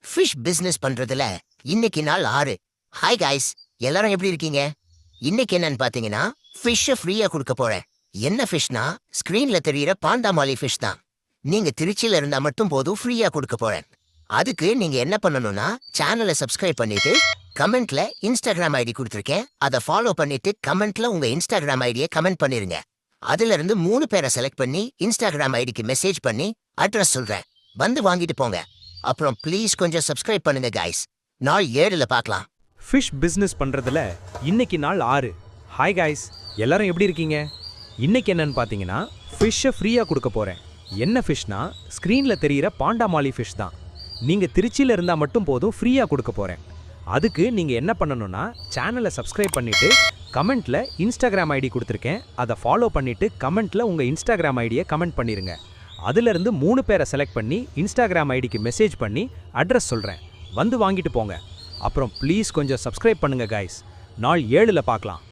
Fish business பண்றதுல இன்னைக்கு நாள் 6. ஹாய் காய்ஸ், எல்லாரும் எப்படி இருக்கீங்க? இன்னைக்கு என்னன்னு பாத்தீங்கன்னா ஃபிஷ்ஷை ஃப்ரீயா கொடுக்க போறேன். என்ன ஃபிஷ்னா ஸ்கிரீன்ல தெரியுற பாண்டாமாலி ஃபிஷ் தான். நீங்க திருச்சியில இருந்தா மட்டும் போதும் ஃப்ரீயா கொடுக்க போறேன். அதுக்கு நீங்க என்ன பண்ணணும்னா சேனலை சப்ஸ்கிரைப் பண்ணிட்டு கமெண்ட்ல இன்ஸ்டாகிராம் ஐடி கொடுத்துருக்கேன், அதை ஃபாலோ பண்ணிட்டு கமெண்ட்ல உங்க இன்ஸ்டாகிராம் ஐடியை கமெண்ட் பண்ணிருங்க. அதுல இருந்து 3 பேரை செலக்ட் பண்ணி இன்ஸ்டாகிராம் ஐடிக்கு மெசேஜ் பண்ணி அட்ரஸ் சொல்றேன், வந்து வாங்கிட்டு போங்க. அப்புறம் ப்ளீஸ் கொஞ்சம் சப்ஸ்கிரைப் பண்ணுங்க கைஸ். நாள் 7ல பார்க்கலாம். ஃபிஷ் பிஸ்னஸ் பண்ணுறதுல இன்னைக்கு நாள் 6. ஹாய் காய்ஸ், எல்லாரும் எப்படி இருக்கீங்க? இன்னைக்கு என்னன்னு பார்த்தீங்கன்னா ஃபிஷ்ஷை ஃப்ரீயாக கொடுக்க போகிறேன். என்ன ஃபிஷ்னா ஸ்க்ரீனில் தெரிகிற பாண்டாமாலி ஃபிஷ் தான். நீங்கள் திருச்சியில் இருந்தால் மட்டும் போதும் ஃப்ரீயாக கொடுக்க போகிறேன். அதுக்கு நீங்கள் என்ன பண்ணணும்னா சேனலை சப்ஸ்கிரைப் பண்ணிவிட்டு கமெண்ட்டில் இன்ஸ்டாகிராம் ஐடி கொடுத்துருக்கேன், அதை ஃபாலோ பண்ணிவிட்டு கமெண்ட்டில் உங்கள் இன்ஸ்டாகிராம் ஐடியை கமெண்ட் பண்ணிடுங்க. அதிலிருந்து 3 பேரை செலக்ட் பண்ணி இன்ஸ்டாகிராம் ஐடிக்கு மெசேஜ் பண்ணி அட்ரஸ் சொல்கிறேன், வந்து வாங்கிட்டு போங்க. அப்புறம் ப்ளீஸ் கொஞ்சம் சப்ஸ்கிரைப் பண்ணுங்கள் காய்ஸ். நாள் 7ல் பார்க்கலாம்.